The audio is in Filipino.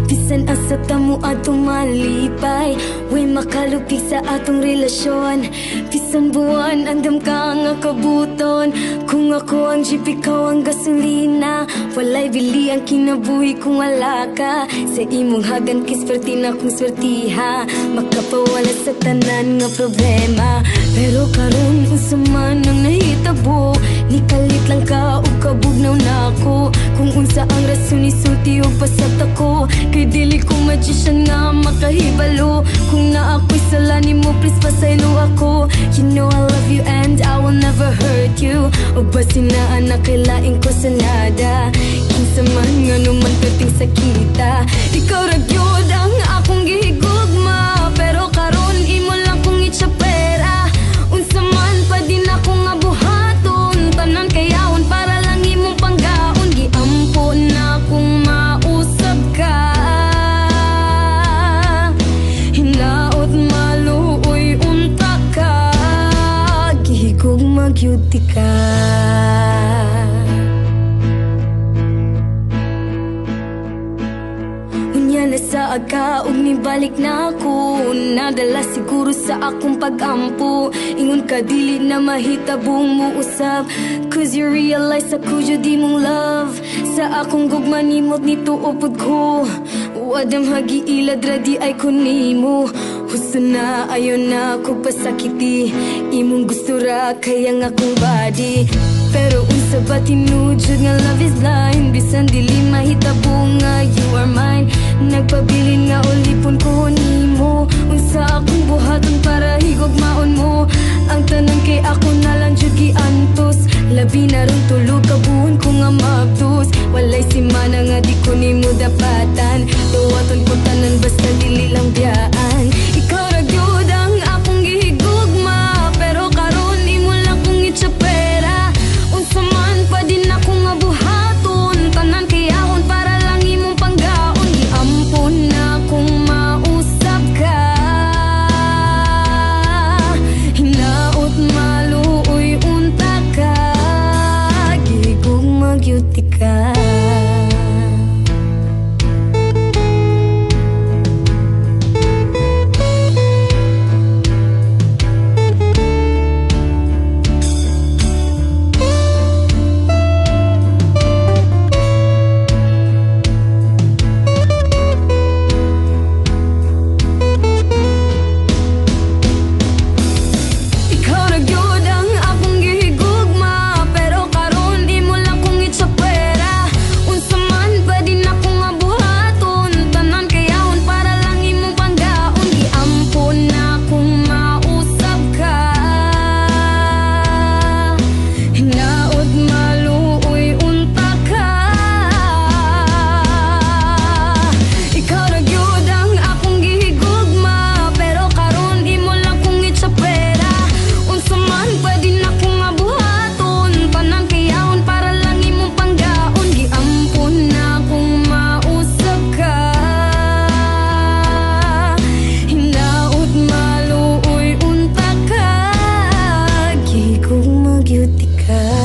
Bisan asa tamo atong malipay, way makalupig sa atong relasyon. Bisan buwan andam ka nga kabuton. Kung ako ang jeep, ikaw ang gasolina, walay bili ang kinabuhi kung wala ka. Sa imong hagan kisperti na kung swertiha, makapawala sa tanan nga problema. Pero karon unsa man ang nahitabo, nikalit lang ka o kabugnaw na ako. Kung unsa ang rason isulti o pasat ako, kay dili ko magician nga makahibalo. Kung na ako'y sala nimo, please pasaylo ako. You know I love you and I will never hurt you. O basin na anak kailain ko sa nada, kinsa man nga naman perting sakita. Ikaw ra gyud ang akong gihigugma, pero karon imo lang kong itsapera. Unsa man pa din ako nga buhaton, tanan kayahon para lang imong panggaon. Giampo na kung mausap ka, hinaot maluoy unta ka, gihigugma gyud ti ka. Sa aga ug nibalik na ako, nadala siguro sa akong pag-ampo. Ingon ka dili na mahitabong muusab, cause you realize ako jud imong love. Sa akong gugma nimot nituopod ko, wadam hagiilad radi ay ko nimo. Husto na ayon na ako pasakiti, imong gusto ra kaya nga akong body. Pero unsa ba tinudjud nga love is blind, bisan dili mahitabo nga you are mine. Nagpabilin nga ulipon ko nimo, unsa akong buhaton para higugmaon mo. Ang tanan kay ako na lang jud giantos, labi na ron tulog kabuhon ko nga mabtos. Walay simana nga di ko nimo dapatan, tuwaton ko tanan basta dili lang biyaan. Ikaw ra gyud ang akong gihigugma, pero karon imo lang kong itsapera. Unsa man pa din ako nga buhaton, tanan kayahon para lang imong panggaon. Giampon na kung mausap ka, hinaot maluoy unta ka, gihigugma gyud ti ka. Beauty ka.